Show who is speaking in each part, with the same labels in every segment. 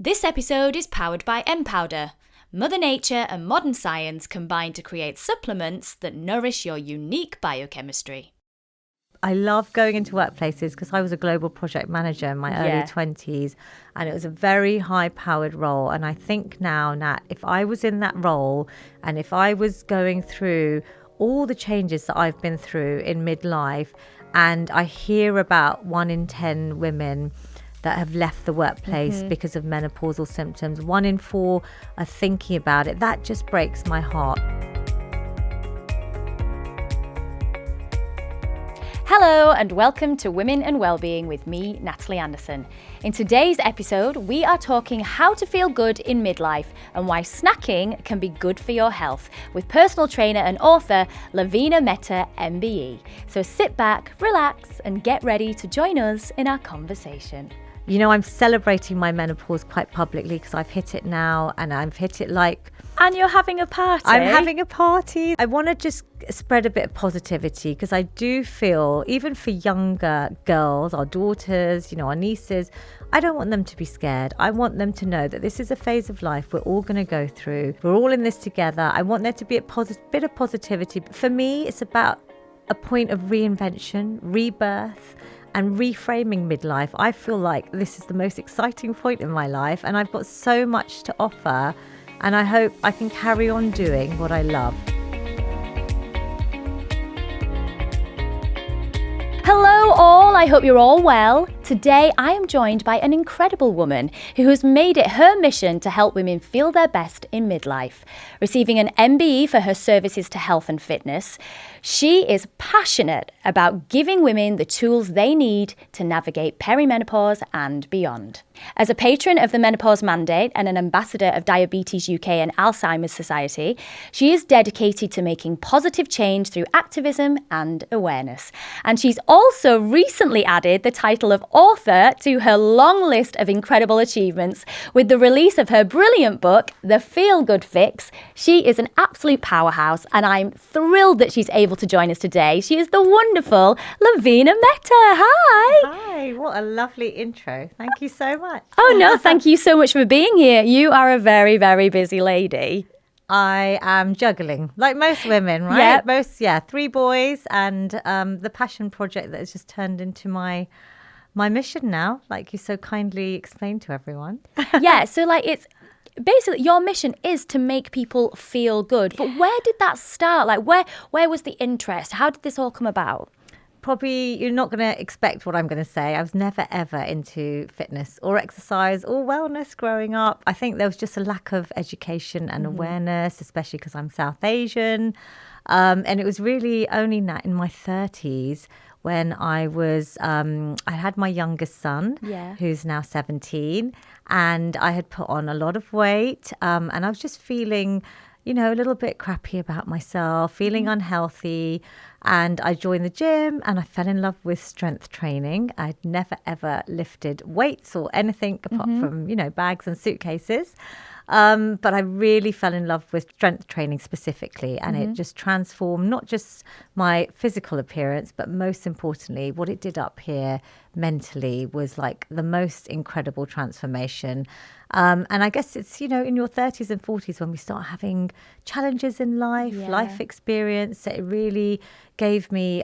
Speaker 1: This episode is powered by M-Powder. Mother Nature and modern science combine to create supplements that nourish your unique biochemistry.
Speaker 2: I love going into workplaces because I was a global project manager in my early 20s, and it was a very high-powered role. And I think now, Nat, if I was in that role and if I was going through all the changes that I've been through in midlife, and I hear about 1 in 10 women that have left the workplace because of menopausal symptoms, 1 in 4 are thinking about it, that just breaks my heart.
Speaker 1: Hello and welcome to Women and Wellbeing with me, Natalie Anderson. In today's episode, we are talking how to feel good in midlife and why snacking can be good for your health with personal trainer and author Lavina Mehta MBE. So sit back, relax and get ready to join us in our conversation.
Speaker 2: You know, I'm celebrating my menopause quite publicly because I've hit it now, and I've hit it like...
Speaker 1: And you're having a party.
Speaker 2: I'm having a party. I want to just spread a bit of positivity because I do feel, even for younger girls, our daughters, you know, our nieces, I don't want them to be scared. I want them to know that this is a phase of life we're all going to go through. We're all in this together. I want there to be a bit of positivity. For me, it's about a point of reinvention, rebirth, and reframing midlife. I feel like this is the most exciting point in my life, and I've got so much to offer, and I hope I can carry on doing what I love.
Speaker 1: Hello all, I hope you're all well. Today I am joined by an incredible woman who has made it her mission to help women feel their best in midlife. Receiving an MBE for her services to health and fitness, she is passionate about giving women the tools they need to navigate perimenopause and beyond. As a patron of the Menopause Mandate and an ambassador of Diabetes UK and Alzheimer's Society, she is dedicated to making positive change through activism and awareness. And she's also recently added the title of author to her long list of incredible achievements with the release of her brilliant book, The Feel Good Fix. She is an absolute powerhouse, and I'm thrilled that she's able to join us today. She is the wonderful Lavina Mehta. Hi.
Speaker 2: Hi, what a lovely intro. Thank you so much.
Speaker 1: Oh no, thank you so much for being here. You are a very, very busy lady.
Speaker 2: I am juggling, like most women, right?
Speaker 1: Yep.
Speaker 2: 3 boys and the passion project that has just turned into my mission now, like you so kindly explained to everyone.
Speaker 1: Yeah, so like it's basically your mission is to make people feel good. But where did that start? Like where was the interest? How did this all come about?
Speaker 2: Probably you're not going to expect what I'm going to say. I was never, ever into fitness or exercise or wellness growing up. I think there was just a lack of education and awareness, especially because I'm South Asian. And it was really only in my 30s when I had my youngest son, who's now 17, and I had put on a lot of weight, and I was just feeling, you know, a little bit crappy about myself, feeling unhealthy. And I joined the gym and I fell in love with strength training. I'd never, ever lifted weights or anything apart from, you know, bags and suitcases. But I really fell in love with strength training specifically. And it just transformed not just my physical appearance, but most importantly, what it did up here mentally was like the most incredible transformation. And I guess it's, you know, in your 30s and 40s when we start having challenges in life experience, it really gave me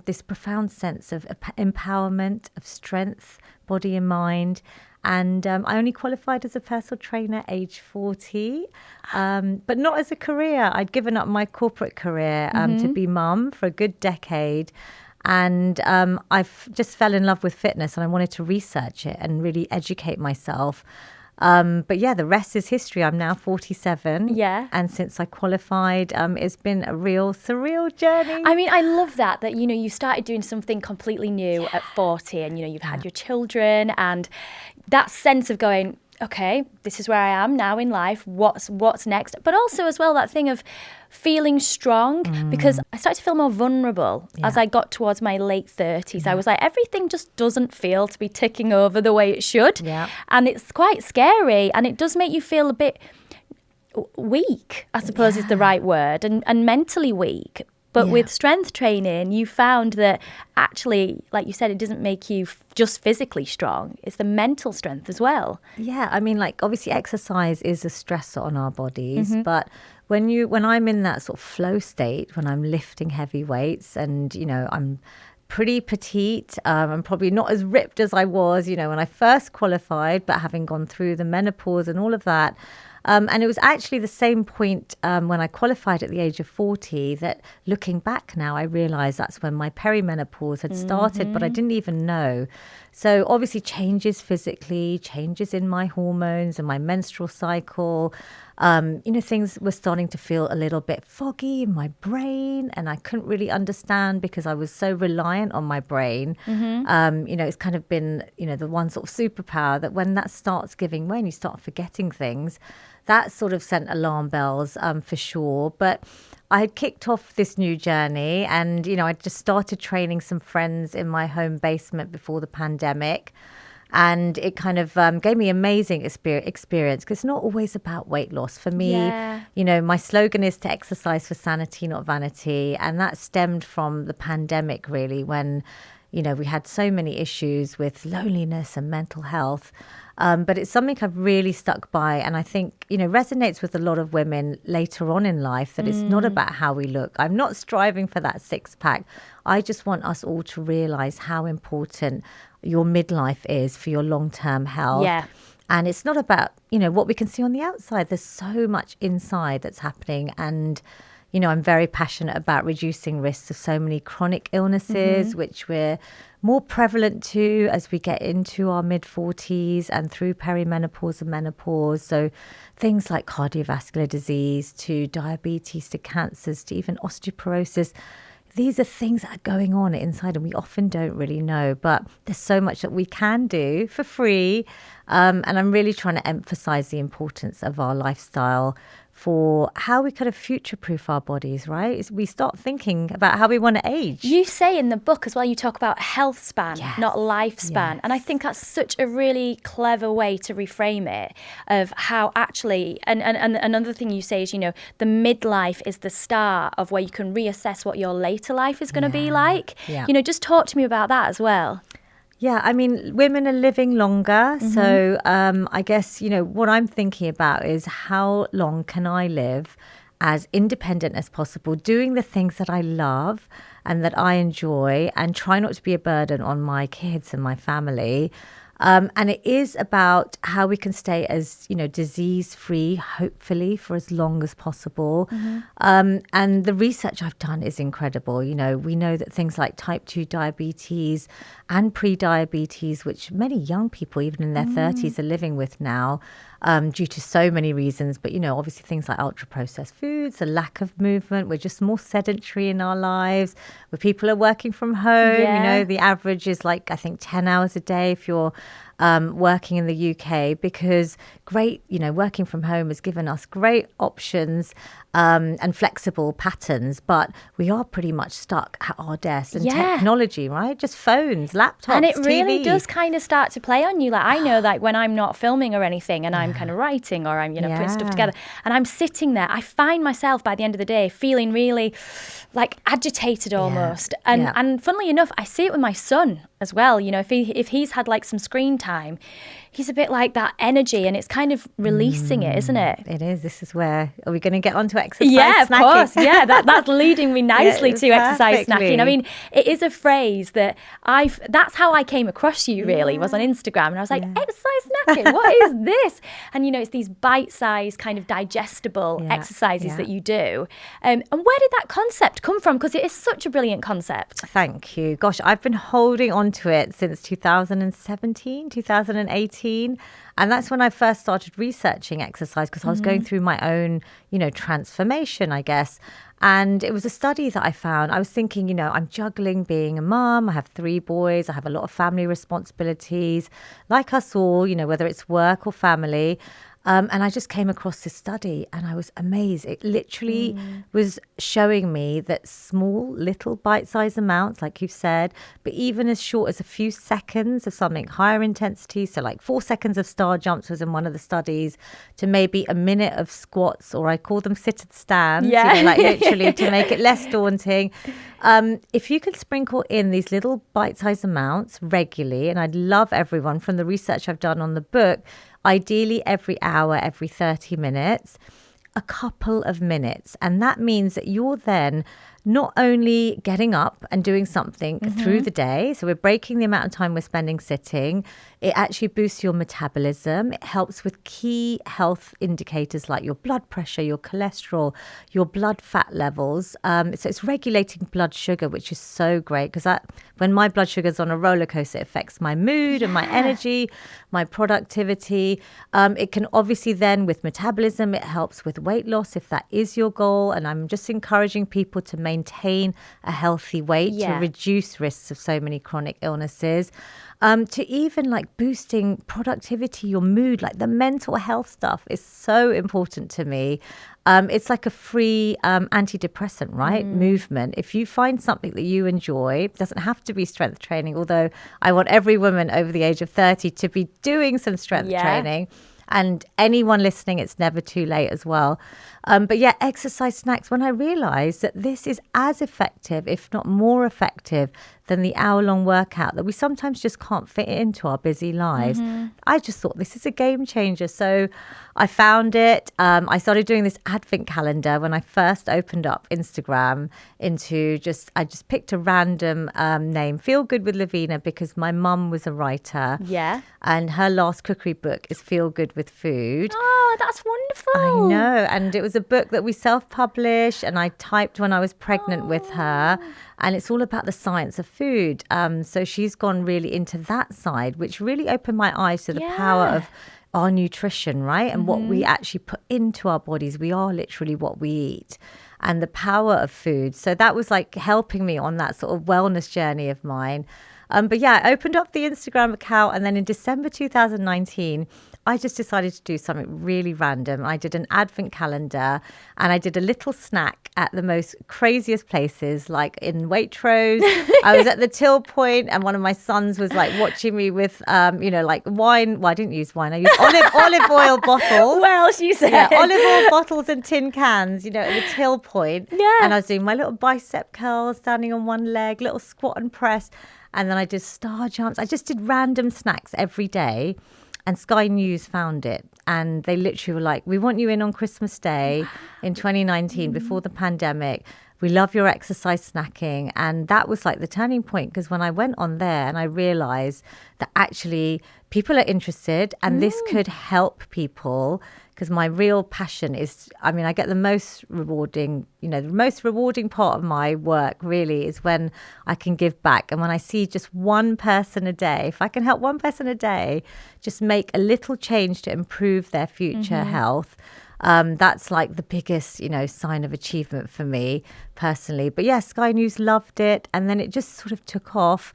Speaker 2: this profound sense of empowerment, of strength, body and mind. And I only qualified as a personal trainer age 40, but not as a career. I'd given up my corporate career to be mum for a good decade. And I've just fell in love with fitness and I wanted to research it and really educate myself. But yeah, the rest is history. I'm now 47.
Speaker 1: Yeah.
Speaker 2: And since I qualified, it's been a real surreal journey.
Speaker 1: I mean, I love that, you know, you started doing something completely new at 40 and, you know, you've had your children and that sense of going, okay, this is where I am now in life. What's next? But also as well, that thing of feeling strong because I started to feel more vulnerable as I got towards my late 30s. I was like, everything just doesn't feel to be ticking over the way it should. Yeah. And it's quite scary and it does make you feel a bit weak, I suppose is the right word, and mentally weak. But with strength training, you found that actually, like you said, it doesn't make you just physically strong. It's the mental strength as well.
Speaker 2: Yeah, I mean, like obviously exercise is a stressor on our bodies, but when I'm in that sort of flow state, when I'm lifting heavy weights and, I'm pretty petite, I'm probably not as ripped as I was, when I first qualified, but having gone through the menopause and all of that. And it was actually the same point when I qualified at the age of 40 that looking back now, I realized that's when my perimenopause had started, but I didn't even know. So obviously changes physically, changes in my hormones and my menstrual cycle. Things were starting to feel a little bit foggy in my brain, and I couldn't really understand because I was so reliant on my brain. It's kind of been, the one sort of superpower that when that starts giving way and you start forgetting things, that sort of sent alarm bells for sure. But I had kicked off this new journey and, I just started training some friends in my home basement before the pandemic. And it kind of gave me amazing experience because it's not always about weight loss. For me, my slogan is to exercise for sanity, not vanity. And that stemmed from the pandemic, really, when, we had so many issues with loneliness and mental health. But it's something I've really stuck by. And I think, resonates with a lot of women later on in life that it's not about how we look. I'm not striving for that six pack. I just want us all to realize how important your midlife is for your long-term health.
Speaker 1: Yeah.
Speaker 2: And it's not about, what we can see on the outside. There's so much inside that's happening. And, I'm very passionate about reducing risks of so many chronic illnesses, which we're more prevalent to as we get into our mid-40s and through perimenopause and menopause. So things like cardiovascular disease to diabetes to cancers to even osteoporosis. These are things that are going on inside and we often don't really know, but there's so much that we can do for free. And I'm really trying to emphasize the importance of our lifestyle for how we kind of future-proof our bodies, right? As we start thinking about how we want to age.
Speaker 1: You say in the book as well, you talk about health span, not lifespan. And I think that's such a really clever way to reframe it of how actually, and another thing you say is, the midlife is the start of where you can reassess what your later life is going to be like. Just talk to me about that as well.
Speaker 2: Yeah, I mean, women are living longer. So I guess, what I'm thinking about is how long can I live as independent as possible, doing the things that I love and that I enjoy and try not to be a burden on my kids and my family. And it is about how we can stay as, disease-free, hopefully, for as long as possible. And the research I've done is incredible. We know that things like type 2 diabetes and pre-diabetes, which many young people, even in their 30s, are living with now, due to so many reasons. But, obviously things like ultra-processed foods, a lack of movement. We're just more sedentary in our lives. Where people are working from home, the average is like, I think, 10 hours a day if you're working in the UK, because working from home has given us great options and flexible patterns, but we are pretty much stuck at our desks and technology, right? Just phones, laptops,
Speaker 1: and it really
Speaker 2: TV.
Speaker 1: does kind of start to play on you. Like I know that when I'm not filming or anything and I'm kind of writing or I'm, putting stuff together and I'm sitting there, I find myself by the end of the day feeling really like agitated almost. And funnily enough, I see it with my son as well. If he's had like some screen time, he's a bit like that energy and it's kind of releasing it, isn't it?
Speaker 2: It is. This is where, are we going to get onto exercise
Speaker 1: snacking?
Speaker 2: Of
Speaker 1: Course. Yeah, that's leading me nicely to exercise
Speaker 2: perfectly.
Speaker 1: snacking. I mean, it is a phrase that that's how I came across you really, was on Instagram. And I was like, exercise snacking, what is this? And, it's these bite-sized kind of digestible exercises that you do. And where did that concept come from? Because it is such a brilliant concept.
Speaker 2: Thank you. Gosh, I've been holding on to it since 2017, 2018. And that's when I first started researching exercise because I was going through my own, transformation, I guess. And it was a study that I found. I was thinking, I'm juggling being a mum. I have 3 boys. I have a lot of family responsibilities, like us all, whether it's work or family. And I just came across this study and I was amazed. It literally was showing me that small, little bite-sized amounts, like you've said, but even as short as a few seconds of something higher intensity, so like 4 seconds of star jumps was in one of the studies, to maybe a minute of squats, or I call them sit-and stands, like literally to make it less daunting. If you could sprinkle in these little bite-sized amounts regularly, and I'd love everyone from the research I've done on the book, ideally every hour, every 30 minutes, a couple of minutes. And that means that you're then not only getting up and doing something through the day, so we're breaking the amount of time we're spending sitting, it actually boosts your metabolism. It helps with key health indicators like your blood pressure, your cholesterol, your blood fat levels. So it's regulating blood sugar, which is so great because when my blood sugar is on a roller coaster, it affects my mood and my energy, my productivity. It can obviously then, with metabolism, it helps with weight loss if that is your goal. And I'm just encouraging people to maintain a healthy weight to reduce risks of so many chronic illnesses. To even like boosting productivity, your mood, like the mental health stuff is so important to me. It's like a free antidepressant, right? Movement. If you find something that you enjoy, it doesn't have to be strength training, although I want every woman over the age of 30 to be doing some strength training. And anyone listening, it's never too late as well. But yeah, exercise snacks, when I realized that this is as effective, if not more effective, than the hour-long workout that we sometimes just can't fit into our busy lives. I just thought this is a game changer. So I found it. I started doing this advent calendar when I first opened up Instagram I just picked a random name, Feel Good with Lavina, because my mum was a writer.
Speaker 1: Yeah.
Speaker 2: And her last cookery book is Feel Good with Food.
Speaker 1: Oh, that's wonderful.
Speaker 2: I know. And it was a book that we self-published and I typed when I was pregnant with her. And it's all about the science of food. So she's gone really into that side, which really opened my eyes to the power of our nutrition, right? And what we actually put into our bodies. We are literally what we eat, and the power of food. So that was like helping me on that sort of wellness journey of mine. But yeah, I opened up the Instagram account, and then in December 2019, I just decided to do something really random. I did an advent calendar and I did a little snack at the most craziest places, like in Waitrose. I was at the till point and one of my sons was like watching me with, like wine. Well, I didn't use wine. I used olive oil bottles.
Speaker 1: What else you said?
Speaker 2: Yeah, olive oil bottles and tin cans, at the till point.
Speaker 1: Yeah.
Speaker 2: And I was doing my little bicep curls, standing on one leg, little squat and press. And then I did star jumps. I just did random snacks every day. And Sky News found it. And they literally were like, we want you in on Christmas Day in 2019, before the pandemic. We love your exercise snacking. And that was like the turning point, because when I went on there and I realized that actually people are interested and this could help people, because my real passion is, I get the most rewarding, the most rewarding part of my work really is when I can give back. And when I see just one person a day, if I can help one person a day, just make a little change to improve their future health, that's like the biggest, sign of achievement for me personally. But yeah, Sky News loved it. And then it just sort of took off.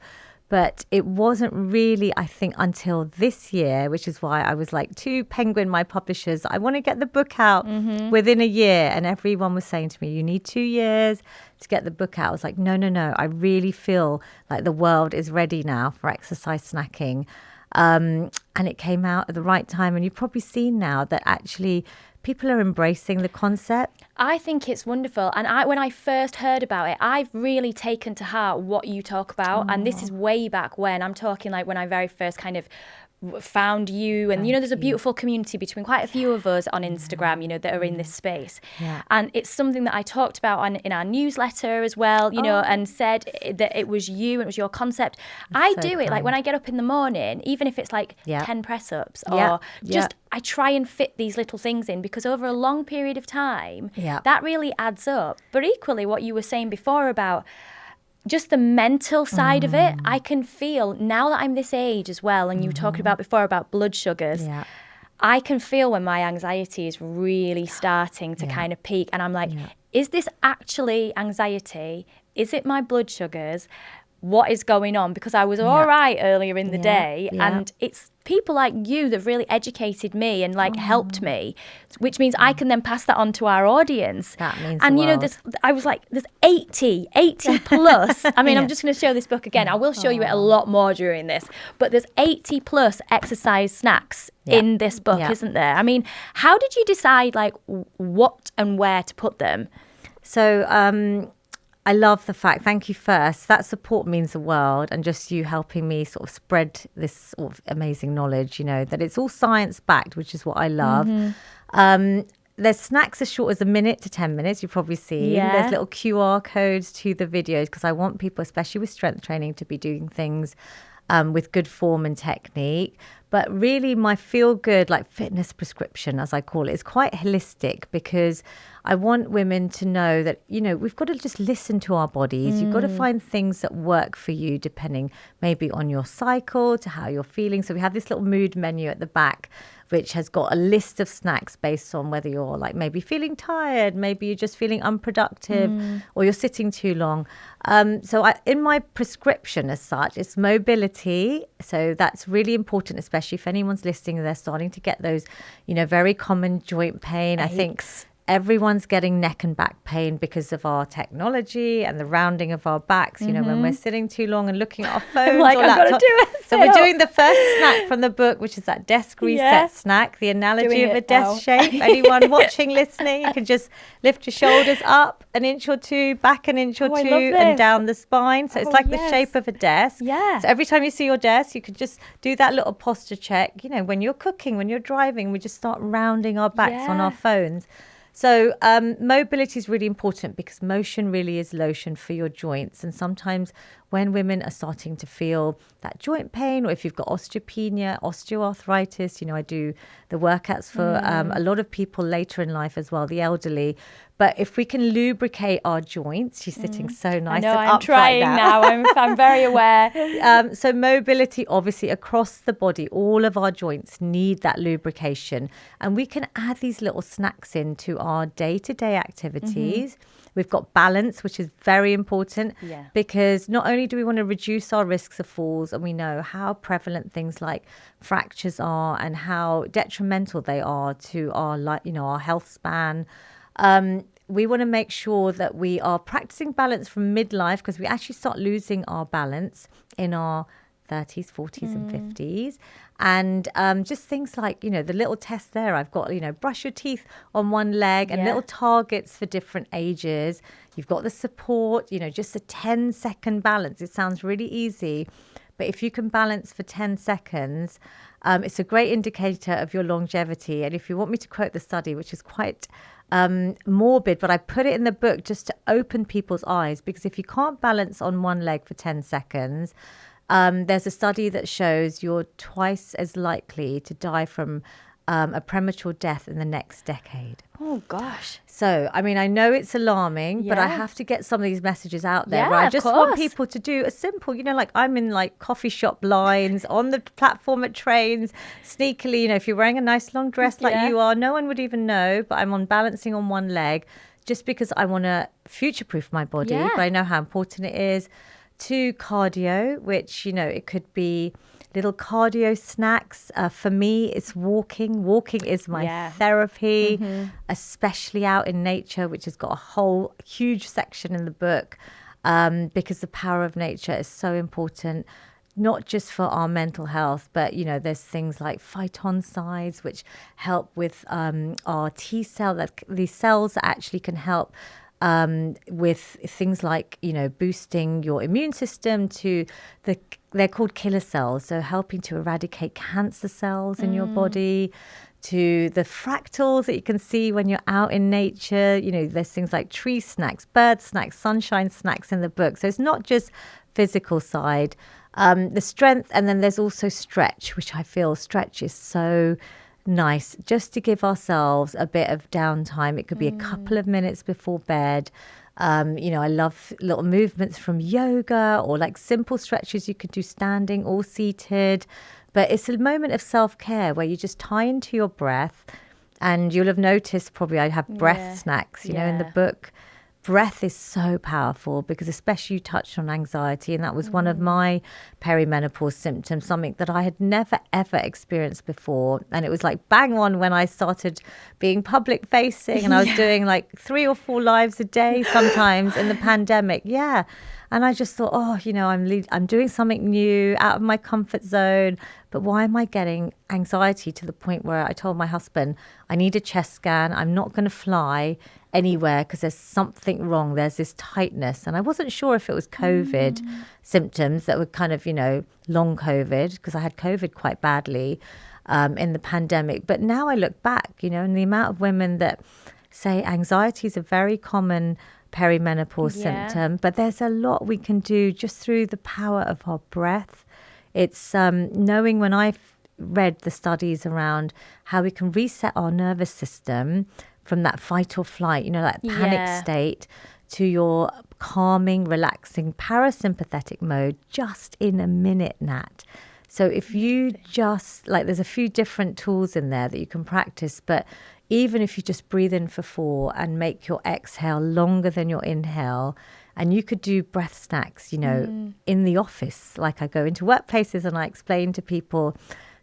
Speaker 2: But it wasn't really, I think, until this year, which is why I was like to Penguin, my publishers, I want to get the book out within a year. And everyone was saying to me, you need 2 years to get the book out. I was like, no. I really feel like the world is ready now for exercise snacking. And it came out at the right time. And you've probably seen now that actually people are embracing the concept.
Speaker 1: I think it's wonderful. And when I first heard about it, I've really taken to heart what you talk about. And this is way back when. I'm talking like when I very first kind of found you, and there's a beautiful community between quite a few of us on Instagram, that are in this space. And it's something that I talked about in our newsletter as well, and said that it was you and it was your concept. I do it like when I get up in the morning, even if it's like 10 press-ups or just I try and fit these little things in, because over a long period of time that really adds up. But equally what you were saying before about just the mental side of it, I can feel now that I'm this age as well, and you were talking about before about blood sugars, I can feel when my anxiety is really starting to kind of peak, and I'm like, is this actually anxiety? Is it my blood sugars? What is going on? Because I was all right earlier in the day, and it's people like you that really educated me and like helped me, which means I can then pass that on to our audience.
Speaker 2: That means
Speaker 1: and
Speaker 2: the
Speaker 1: you know,
Speaker 2: world.
Speaker 1: I was like, there's 80 plus. I mean,
Speaker 2: Yeah.
Speaker 1: I'm just going to show this book again. I will show you it a lot more during this, but there's 80 plus exercise snacks in this book, isn't there? I mean, how did you decide like what and where to put them?
Speaker 2: So I love the fact, thank you first, that support means the world, and just you helping me sort of spread this sort of amazing knowledge, you know, that it's all science backed, which is what I love. There's snacks as short as a minute to 10 minutes, you've probably seen.
Speaker 1: Yeah.
Speaker 2: There's little QR codes to the videos, because I want people, especially with strength training, to be doing things with good form and technique. But really my feel good, like fitness prescription, as I call it, is quite holistic, because I want women to know that, you know, we've got to just listen to our bodies. You've got to find things that work for you, depending maybe on your cycle, to how you're feeling. So we have this little mood menu at the back, which has got a list of snacks based on whether you're like maybe feeling tired, maybe you're just feeling unproductive, or you're sitting too long. So in my prescription as such, it's mobility. So that's really important, especially if anyone's listening and they're starting to get those, you know, very common joint pain. I think everyone's getting neck and back pain because of our technology and the rounding of our backs. You know, when we're sitting too long and looking at our phones
Speaker 1: Like,
Speaker 2: or
Speaker 1: I've
Speaker 2: laptop.
Speaker 1: got to do it.
Speaker 2: So we're doing the first snack from the book, which is that desk reset snack, the analogy
Speaker 1: Doing
Speaker 2: of a
Speaker 1: it
Speaker 2: desk
Speaker 1: now.
Speaker 2: shape. Anyone watching, listening, you can just lift your shoulders up an inch or two, back an inch or
Speaker 1: I
Speaker 2: two,
Speaker 1: love
Speaker 2: and
Speaker 1: this.
Speaker 2: down the spine. So it's like the shape of a desk.
Speaker 1: Yeah.
Speaker 2: So every time you see your desk, you could just do that little posture check. You know, when you're cooking, when you're driving, we just start rounding our backs on our phones. So mobility is really important, because motion really is lotion for your joints. And sometimes when women are starting to feel that joint pain, or if you've got osteopenia, osteoarthritis, you know, I do the workouts for a lot of people later in life as well, the elderly. But if we can lubricate our joints, she's sitting so nice
Speaker 1: I know,
Speaker 2: and
Speaker 1: I'm
Speaker 2: upright
Speaker 1: trying now. I'm very aware.
Speaker 2: So mobility, obviously, across the body, all of our joints need that lubrication. And we can add these little snacks into our day-to-day activities. We've got balance, which is very important, because not only do we want to reduce our risks of falls, and we know how prevalent things like fractures are and how detrimental they are to our, you know, our health span. We want to make sure that we are practicing balance from midlife, because we actually start losing our balance in our 30s, 40s and 50s. And just things like, you know, the little test there, I've got, you know, brush your teeth on one leg, and little targets for different ages. You've got the support, you know, just a 10-second balance. It sounds really easy, but if you can balance for 10 seconds, it's a great indicator of your longevity. And if you want me to quote the study, which is quite morbid, but I put it in the book just to open people's eyes, because if you can't balance on one leg for 10 seconds, there's a study that shows you're twice as likely to die from a premature death in the next decade.
Speaker 1: Oh, gosh.
Speaker 2: So, I mean, I know it's alarming, but I have to get some of these messages out there. Where I just want people to do a simple, you know, like I'm in like coffee shop lines, on the platform at trains, sneakily, you know, if you're wearing a nice long dress like you are, no one would even know, but I'm on balancing on one leg, just because I want to future-proof my body, but I know how important it is. To cardio, which, you know, it could be little cardio snacks. For me, it's walking. Walking is my therapy, especially out in nature, which has got a whole huge section in the book, because the power of nature is so important, not just for our mental health, but, you know, there's things like phytoncides, which help with our T cell, that these cells that actually can help with things like, you know, boosting your immune system, to they're called killer cells, so helping to eradicate cancer cells in your body, to the fractals that you can see when you're out in nature. You know, there's things like tree snacks, bird snacks, sunshine snacks in the book. So it's not just physical side, the strength, and then there's also stretch, which I feel stretch is so nice, just to give ourselves a bit of downtime. It could be a couple of minutes before bed. You know, I love little movements from yoga, or like simple stretches you could do standing or seated. But it's a moment of self-care where you just tie into your breath. And you'll have noticed, probably, I have breath snacks, you know, in the book. breath is so powerful, because especially you touched on anxiety, and that was one of my perimenopause symptoms, something that I had never ever experienced before. And it was like bang on when I started being public facing, and I was doing like 3 or 4 lives a day sometimes in the pandemic. Yeah. And I just thought, oh, I'm doing something new, out of my comfort zone. But why am I getting anxiety to the point where I told my husband, I need a chest scan. I'm not going to fly anywhere because there's something wrong. There's this tightness. And I wasn't sure if it was COVID symptoms that were kind of, long COVID, because I had COVID quite badly in the pandemic. But now I look back, and the amount of women that say anxiety is a very common perimenopause symptom, but there's a lot we can do just through the power of our breath. It's knowing, when I've read the studies around how we can reset our nervous system from that fight or flight, that panic state, to your calming, relaxing, parasympathetic mode just in a minute, Nat. So if you just, there's a few different tools in there that you can practice, but even if you just breathe in for 4 and make your exhale longer than your inhale, and you could do breath snacks, in the office. Like, I go into workplaces and I explain to people,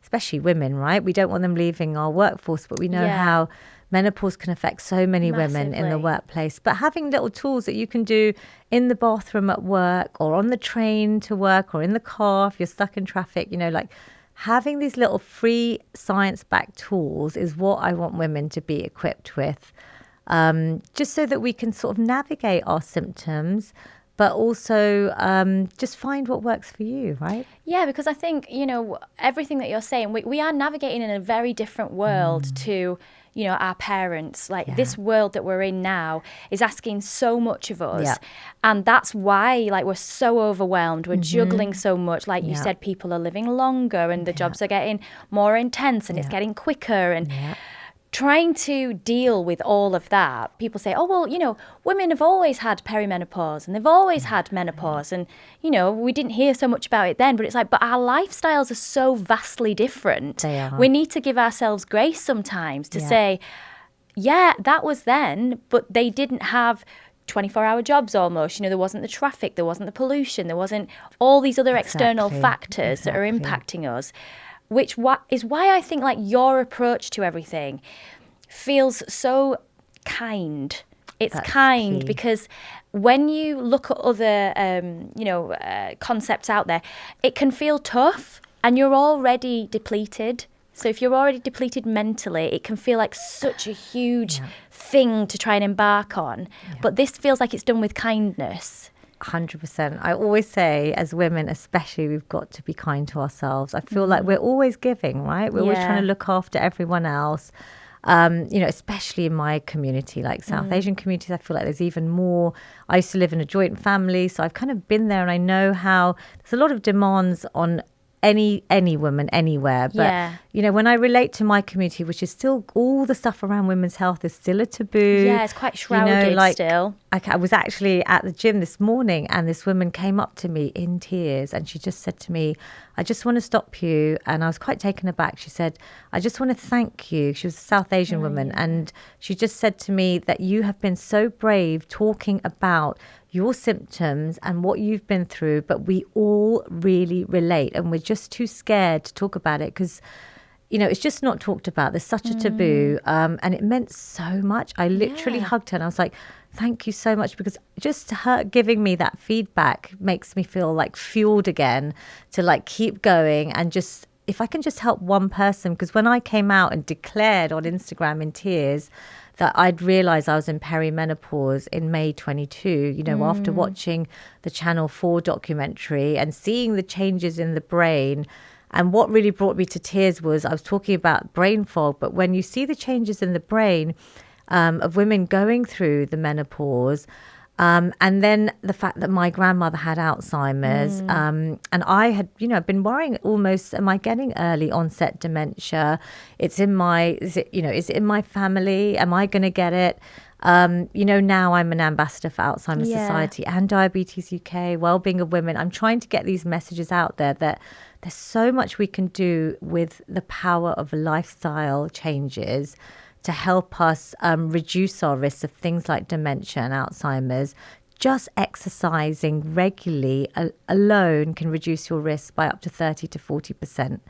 Speaker 2: especially women, right? We don't want them leaving our workforce, but we know how menopause can affect so many women in the workplace. But having little tools that you can do in the bathroom at work, or on the train to work, or in the car if you're stuck in traffic, having these little free science-backed tools is what I want women to be equipped with, just so that we can sort of navigate our symptoms, but also just find what works for you, right?
Speaker 1: Yeah, because I think, everything that you're saying, we are navigating in a very different world to, our parents. This world that we're in now is asking so much of us. Yeah. And that's why, we're so overwhelmed. We're juggling so much. You said, people are living longer, and the jobs are getting more intense, and it's getting quicker. And trying to deal with all of that, people say, oh, well, women have always had perimenopause, and they've always had menopause. And, we didn't hear so much about it then, but it's but our lifestyles are so vastly different.
Speaker 2: They are.
Speaker 1: We need to give ourselves grace sometimes to say, that was then, but they didn't have 24-hour jobs almost. There wasn't the traffic, there wasn't the pollution, there wasn't all these other external factors that are impacting us. Which is why I think your approach to everything feels so kind. It's That's kind key. Because when you look at other, concepts out there, it can feel tough, and you're already depleted. So if you're already depleted mentally, it can feel like such a huge thing to try and embark on. Yeah. But this feels like it's done with kindness.
Speaker 2: 100%. I always say, as women especially, we've got to be kind to ourselves. I feel like we're always giving, right? We're always trying to look after everyone else. Especially in my community, South Asian communities, I feel like there's even more. I used to live in a joint family, so I've kind of been there, and I know how there's a lot of demands on any woman anywhere. But, when I relate to my community, which is still, all the stuff around women's health is still a taboo.
Speaker 1: Yeah, it's quite shrouded still.
Speaker 2: I was actually at the gym this morning, and this woman came up to me in tears, and she just said to me, I just want to stop you. And I was quite taken aback. She said, I just want to thank you. She was a South Asian woman. And she just said to me that you have been so brave talking about your symptoms and what you've been through, but we all really relate, and we're just too scared to talk about it because, it's just not talked about. There's such a taboo, and it meant so much. I literally hugged her, and I was like, thank you so much, because just her giving me that feedback makes me feel fueled again to keep going. And just, if I can just help one person, because when I came out and declared on Instagram in tears that I'd realised I was in perimenopause in May 22, after watching the Channel 4 documentary and seeing the changes in the brain. And what really brought me to tears was, I was talking about brain fog, but when you see the changes in the brain of women going through the menopause, and then the fact that my grandmother had Alzheimer's, and I had, been worrying almost, am I getting early onset dementia? Is it in my family? Am I going to get it? Now I'm an ambassador for Alzheimer's Society and Diabetes UK, Wellbeing of Women. I'm trying to get these messages out there that there's so much we can do with the power of lifestyle changes to help us reduce our risks of things like dementia and Alzheimer's. Just exercising regularly alone can reduce your risk by up to 30 to 40%.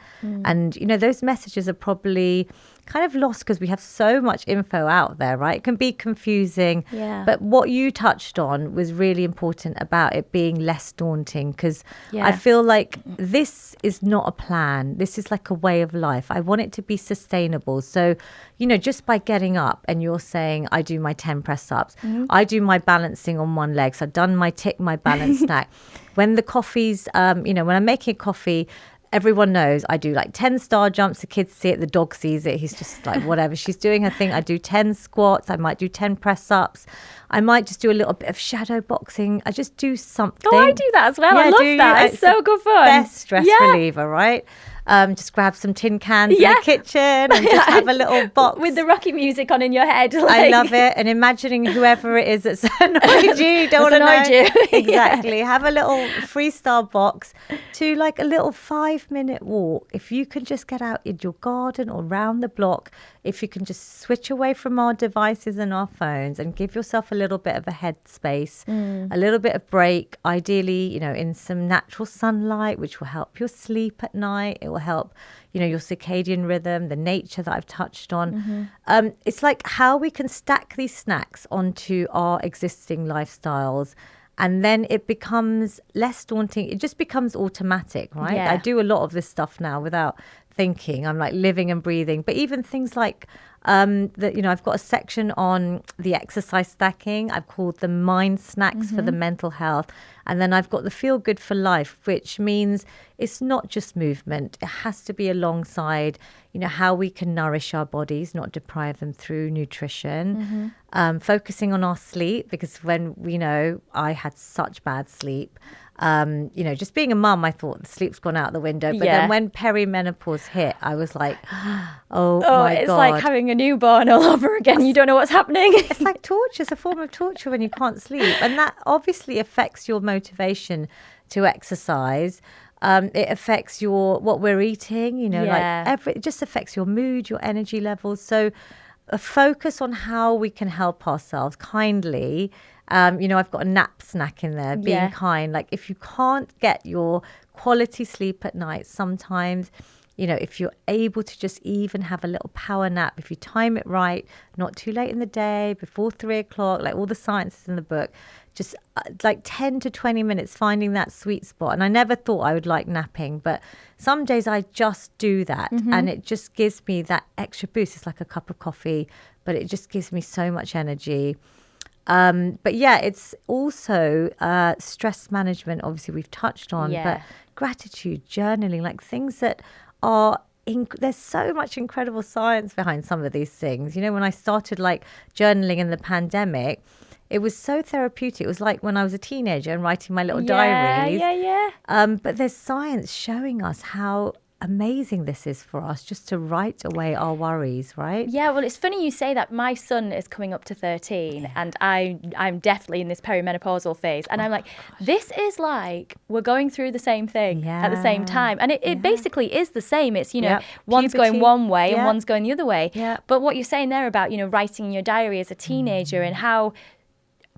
Speaker 2: And, you know, those messages are probably kind of lost because we have so much info out there, right? It can be confusing.
Speaker 1: Yeah.
Speaker 2: But what you touched on was really important about it being less daunting, because I feel like this is not a plan. This is like a way of life. I want it to be sustainable. So, you know, just by getting up and you're saying, I do my 10 press ups, I do my balancing on one leg. So I've done my balance snack. When the coffee's, you know, when I'm making a coffee, everyone knows I do like 10 star jumps. The kids see it, the dog sees it. He's just like, whatever, she's doing her thing. I do 10 squats. I might do 10 press ups. I might just do a little bit of shadow boxing. I just do something.
Speaker 1: Oh, I do that as well. I love that. It's so good fun.
Speaker 2: Best stress reliever, right? Just grab some tin cans in the kitchen and just have a little box.
Speaker 1: With the Rocky music on in your head. Like.
Speaker 2: I love it. And imagining whoever it is that's annoyed you, don't want to know.
Speaker 1: You.
Speaker 2: Exactly. Have a little freestyle box to like a little 5-minute walk. If you can just get out in your garden or round the block, if you can just switch away from our devices and our phones and give yourself a little bit of a headspace, a little bit of break, ideally, you know, in some natural sunlight, which will help your sleep at night. It will help, you know, your circadian rhythm, the nature that I've touched on. It's like how we can stack these snacks onto our existing lifestyles. And then it becomes less daunting. It just becomes automatic, right?
Speaker 1: Yeah.
Speaker 2: I do a lot of this stuff now without thinking. I'm like living and breathing. But even things like that, you know, I've got a section on the exercise stacking. I've called them mind snacks for the mental health. And then I've got the feel good for life, which means it's not just movement. It has to be alongside, you know, how we can nourish our bodies, not deprive them through nutrition. Focusing on our sleep, because when we know I had such bad sleep, you know, just being a mum, I thought the sleep's gone out the window. But then when perimenopause hit, I was like, oh my God.
Speaker 1: It's like having a newborn all over again. You don't know what's happening.
Speaker 2: It's like torture. It's a form of torture when you can't sleep. And that obviously affects your motivation to exercise. It affects what we're eating, you know, it just affects your mood, your energy levels. So a focus on how we can help ourselves kindly. You know, I've got a nap snack in there, being kind. Like if you can't get your quality sleep at night, sometimes, you know, if you're able to just even have a little power nap, if you time it right, not too late in the day, before 3 o'clock, like all the science is in the book, just like 10 to 20 minutes, finding that sweet spot. And I never thought I would like napping, but some days I just do that. And it just gives me that extra boost. It's like a cup of coffee, but it just gives me so much energy. But yeah, it's also stress management, obviously we've touched on, but gratitude, journaling, like things that are there's so much incredible science behind some of these things. You know, when I started like journaling in the pandemic, it was so therapeutic. It was like when I was a teenager and writing my little diaries. But there's science showing us how amazing this is for us, just to write away our worries, right?
Speaker 1: Yeah, well, it's funny you say that. My son is coming up to 13 and I'm definitely in this perimenopausal phase. And I'm like, this is like, we're going through the same thing at the same time. And it basically is the same. It's, you know, one's going one way and one's going the other way. But what you're saying there about, you know, writing in your diary as a teenager and how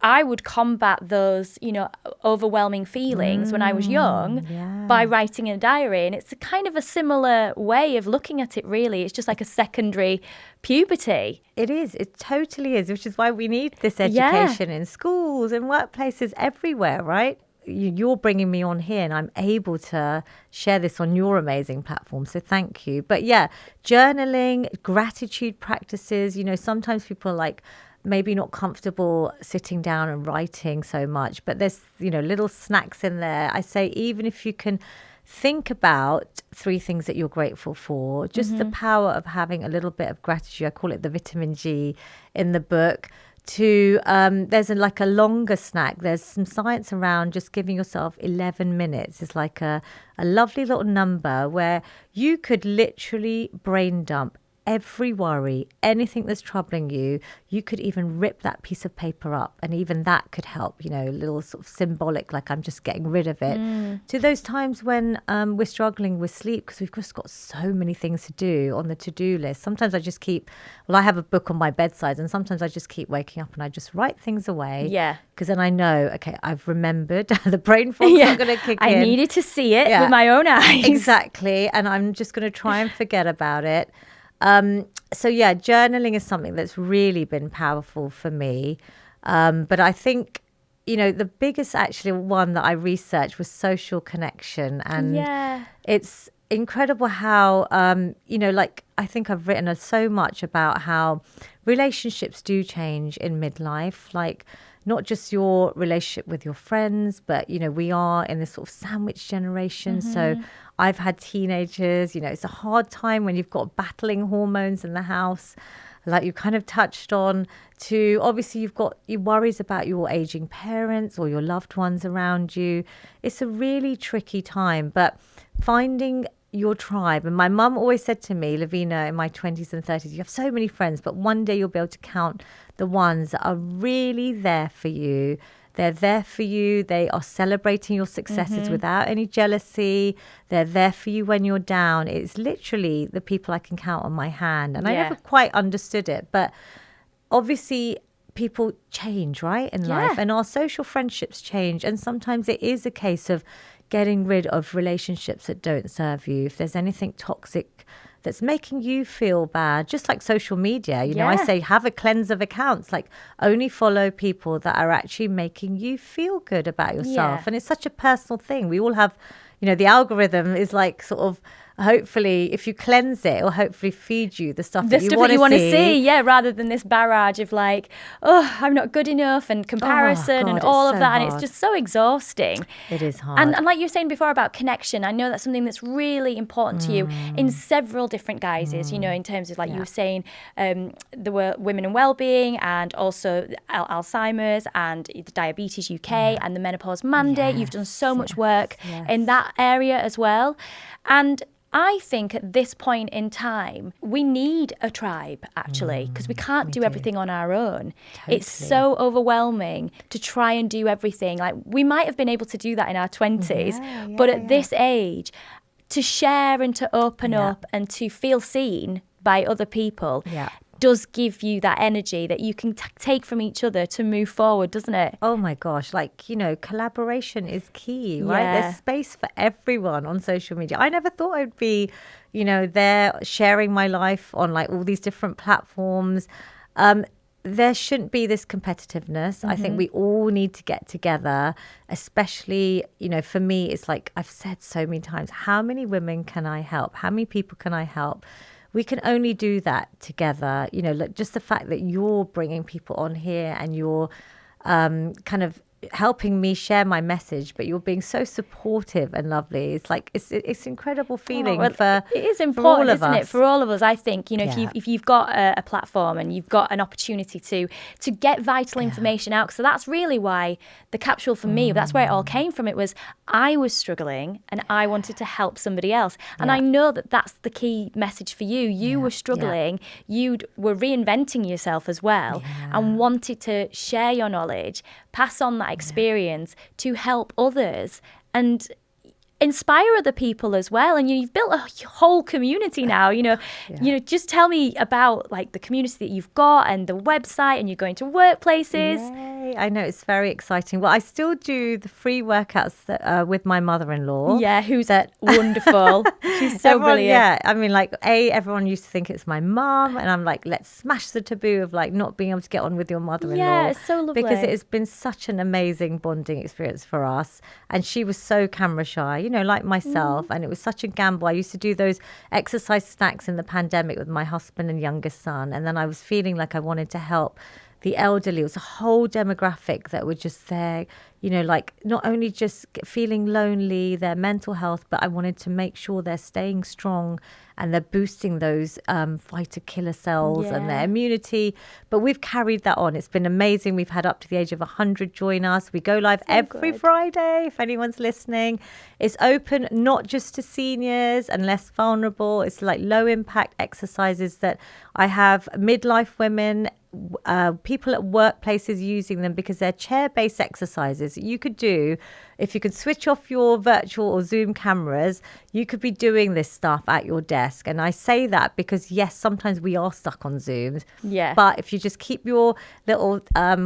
Speaker 1: I would combat those, you know, overwhelming feelings when I was young by writing in a diary. And it's a kind of a similar way of looking at it, really. It's just like a secondary puberty.
Speaker 2: It is. It totally is, which is why we need this education in schools and workplaces everywhere, right? You're bringing me on here and I'm able to share this on your amazing platform. So thank you. But yeah, journaling, gratitude practices, you know, sometimes people are like, maybe not comfortable sitting down and writing so much, but there's, you know, little snacks in there. I say, even if you can think about 3 things that you're grateful for, just the power of having a little bit of gratitude. I call it the vitamin G in the book. There's like a longer snack. There's some science around just giving yourself 11 minutes. It's like a lovely little number where you could literally brain dump every worry, anything that's troubling you, you could even rip that piece of paper up, and even that could help, a little sort of symbolic, like I'm just getting rid of it. To those times when we're struggling with sleep because we've just got so many things to do on the to-do list. Sometimes I just I have a book on my bedside, and sometimes I just keep waking up and I just write things away.
Speaker 1: Yeah.
Speaker 2: Because then I know, okay, I've remembered. The brain fog's not going to kick in.
Speaker 1: I needed to see it with my own eyes.
Speaker 2: Exactly. And I'm just going to try and forget about it. So yeah, journaling is something that's really been powerful for me. But I think, the biggest actually one that I researched was social connection. And it's incredible how, I think I've written so much about how relationships do change in midlife, like not just your relationship with your friends, but, we are in this sort of sandwich generation. So I've had teenagers, it's a hard time when you've got battling hormones in the house, like you kind of touched on, to obviously you've got your worries about your aging parents or your loved ones around you. It's a really tricky time, but finding your tribe. And my mum always said to me, Lavina, in my 20s and 30s, you have so many friends, but one day you'll be able to count the ones that are really there for you. They're there for you. They are celebrating your successes without any jealousy. They're there for you when you're down. It's literally the people I can count on my hand. And I never quite understood it. But obviously, people change, right, in life. And our social friendships change. And sometimes it is a case of getting rid of relationships that don't serve you. If there's anything toxic that's making you feel bad, just like social media, I say have a cleanse of accounts, like only follow people that are actually making you feel good about yourself. And it's such a personal thing. We all have, the algorithm is like sort of, hopefully if you cleanse it, it'll hopefully feed you the stuff that you want to see,
Speaker 1: rather than this barrage of like, oh, I'm not good enough, and comparison and all of that. And it's just so exhausting.
Speaker 2: It is hard.
Speaker 1: And like you were saying before about connection, I know that's something that's really important to you in several different guises, in terms of like you were saying, there were women and wellbeing, and also Alzheimer's, and the Diabetes UK and the Menopause Mandate. You've done so much work in that area as well. And I think at this point in time, we need a tribe, actually, because we can't do everything on our own. Totally. It's so overwhelming to try and do everything. Like, we might have been able to do that in our 20s, but at this age, to share and to open up and to feel seen by other people does give you that energy that you can take from each other to move forward, doesn't it?
Speaker 2: Oh my gosh, collaboration is key, right? There's space for everyone on social media. I never thought I'd be, there sharing my life on like all these different platforms. There shouldn't be this competitiveness. I think we all need to get together, especially, for me, it's like I've said so many times, how many women can I help? How many people can I help? We can only do that together. Just the fact that you're bringing people on here and you're kind of helping me share my message, but you're being so supportive and lovely. It's like it's incredible feeling for
Speaker 1: it is important,
Speaker 2: for all of
Speaker 1: isn't
Speaker 2: us.
Speaker 1: It, for all of us? I think if you've got a platform and you've got an opportunity to get vital information out. So that's really why the capsule for me, that's where it all came from. It was I was struggling and I wanted to help somebody else, and I know that that's the key message for you. You were struggling, you were reinventing yourself as well, and wanted to share your knowledge, pass on that experience to help others and inspire other people as well. And you've built a whole community now. Just tell me about like the community that you've got and the website, and you're going to workplaces.
Speaker 2: Yay. I know, it's very exciting. Well, I still do the free workouts with my mother-in-law.
Speaker 1: Yeah, who's wonderful. She's so brilliant.
Speaker 2: Yeah, I mean, like, everyone used to think it's my mum, and I'm like, let's smash the taboo of like not being able to get on with your mother-in-law.
Speaker 1: Yeah, it's so lovely.
Speaker 2: Because it has been such an amazing bonding experience for us. And she was so camera shy, like myself, and it was such a gamble. I used to do those exercise snacks in the pandemic with my husband and youngest son, and then I was feeling like I wanted to help the elderly. It was a whole demographic that were just there, you know, like not only just feeling lonely, their mental health, but I wanted to make sure they're staying strong and they're boosting those fighter killer cells and their immunity. But we've carried that on. It's been amazing. We've had up to the age of 100 join us. We go live every Friday, if anyone's listening. It's open not just to seniors and less vulnerable. It's like low impact exercises that I have midlife women, people at workplaces using them because they're chair-based exercises that you could do. If you could switch off your virtual or Zoom cameras, you could be doing this stuff at your desk. And I say that because, yes, sometimes we are stuck on Zooms.
Speaker 1: Yeah.
Speaker 2: But if you just keep your little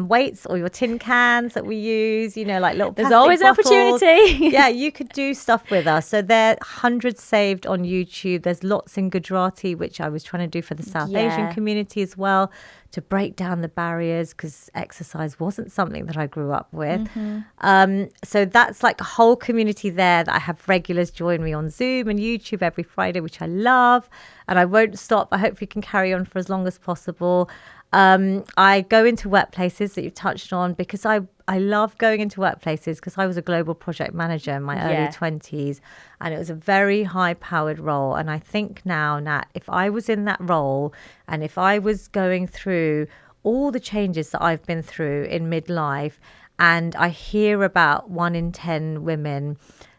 Speaker 2: weights or your tin cans that we use, you know, like little
Speaker 1: There's always
Speaker 2: bottles,
Speaker 1: an opportunity.
Speaker 2: yeah, you could do stuff with us. So there are hundreds saved on YouTube. There's lots in Gujarati, which I was trying to do for the South Asian community as well, to break down the barriers, because exercise wasn't something that I grew up with. So that's like a whole community there that I have regulars join me on Zoom and YouTube every Friday, which I love. And I won't stop. I hope we can carry on for as long as possible. I go into workplaces that you touched on because I love going into workplaces because I was a global project manager in my early 20s, and it was a very high-powered role. And I think now, Nat, if I was in that role and if I was going through all the changes that I've been through in midlife, and I hear about 1 in 10 women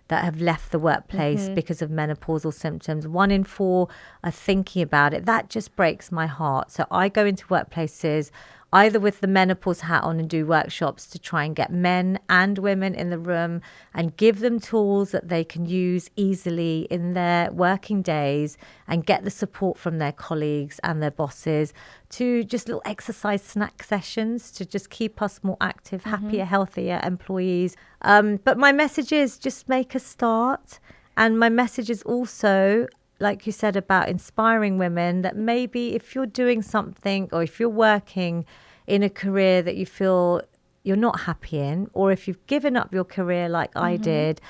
Speaker 2: that have left the workplace because of menopausal symptoms, 1 in 4 are thinking about it, that just breaks my heart. So I go into workplaces either with the menopause hat on and do workshops to try and get men and women in the room and give them tools that they can use easily in their working days and get the support from their colleagues and their bosses, to just little exercise snack sessions to just keep us more active, happier, healthier employees. But my message is just make a start. And my message is also, like you said, about inspiring women, that maybe if you're doing something or if you're working in a career that you feel you're not happy in, or if you've given up your career like I did,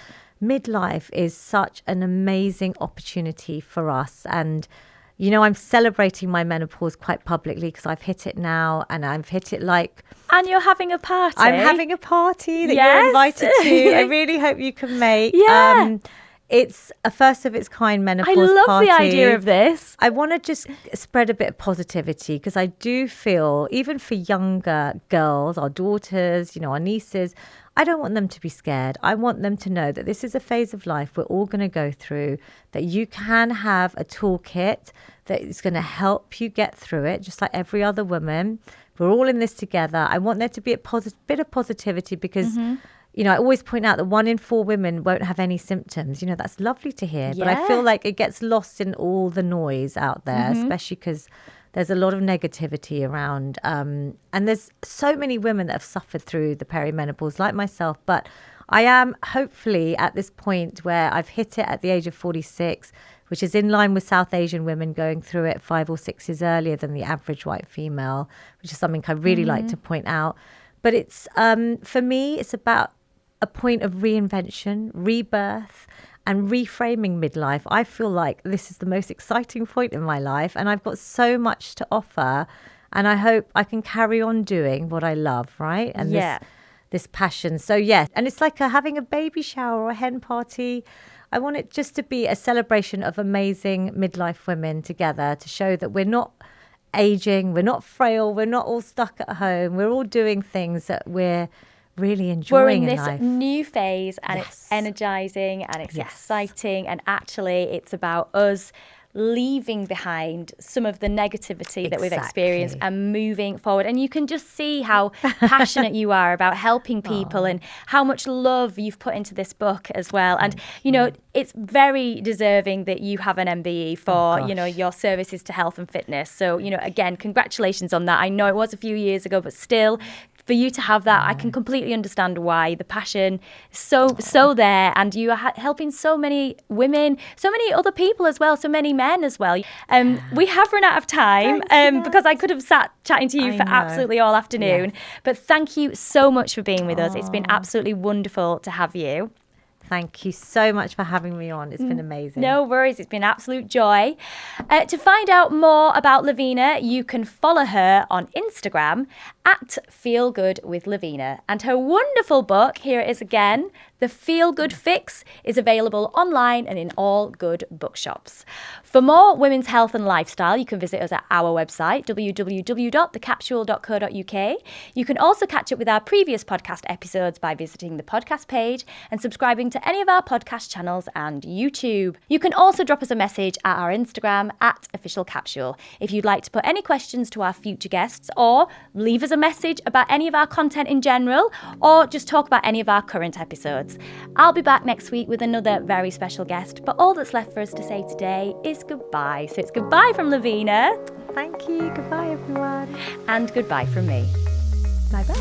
Speaker 2: midlife is such an amazing opportunity for us. And, you know, I'm celebrating my menopause quite publicly because I've hit it now, and I've hit it like...
Speaker 1: And you're having a party.
Speaker 2: I'm having a party that you're invited to. I really hope you can make. It's a first of its kind menopause party.
Speaker 1: I love the idea of this.
Speaker 2: I want to just spread a bit of positivity because I do feel, even for younger girls, our daughters, you know, our nieces, I don't want them to be scared. I want them to know that this is a phase of life we're all going to go through, that you can have a toolkit that is going to help you get through it, just like every other woman. We're all in this together. I want there to be a bit of positivity because... You know, I always point out that 1 in 4 women won't have any symptoms. You know, that's lovely to hear. But I feel like it gets lost in all the noise out there, especially because there's a lot of negativity around. And there's so many women that have suffered through the perimenopause, like myself. But I am hopefully at this point where I've hit it at the age of 46, which is in line with South Asian women going through it 5 or 6 years earlier than the average white female, which is something I really like to point out. But it's, for me, it's about a point of reinvention, rebirth, and reframing midlife. I feel like this is the most exciting point in my life, and I've got so much to offer, and I hope I can carry on doing what I love, right? And this passion. So and it's like having a baby shower or a hen party. I want it just to be a celebration of amazing midlife women together, to show that we're not aging, we're not frail, we're not all stuck at home. We're all doing things that we're really enjoying.
Speaker 1: We're in this
Speaker 2: life.
Speaker 1: new phase, and it's energizing and it's exciting, and actually it's about us leaving behind some of the negativity that we've experienced and moving forward. And you can just see how passionate you are about helping people and how much love you've put into this book as well. And, you know, it's very deserving that you have an MBE for, you know, your services to health and fitness. So, you know, again, congratulations on that. I know it was a few years ago, but still, for you to have that, I can completely understand why. The passion is so there, and you are helping so many women, so many other people as well, so many men as well. We have run out of time because I could have sat chatting to you for absolutely all afternoon. But thank you so much for being with us. It's been absolutely wonderful to have you.
Speaker 2: Thank you so much for having me on. It's been amazing.
Speaker 1: No worries. It's been an absolute joy. To find out more about Lavina, you can follow her on Instagram at Feel Good with Lavina. And her wonderful book, here it is again, The Feel Good Fix, is available online and in all good bookshops. For more women's health and lifestyle, you can visit us at our website, www.thecapsule.co.uk. You can also catch up with our previous podcast episodes by visiting the podcast page and subscribing to any of our podcast channels and YouTube. You can also drop us a message at our Instagram at Official Capsule if you'd like to put any questions to our future guests, or leave us a message about any of our content in general, or just talk about any of our current episodes. I'll be back next week with another very special guest, but all that's left for us to say today is goodbye. So it's goodbye from Lavina.
Speaker 2: Thank you. Goodbye, everyone.
Speaker 1: And goodbye from me. Bye-bye.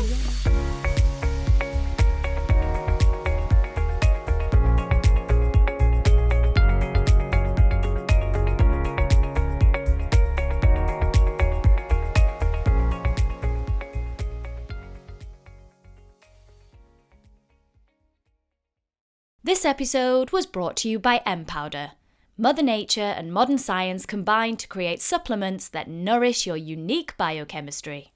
Speaker 1: This episode was brought to you by M-Powder. Mother Nature and modern science combine to create supplements that nourish your unique biochemistry.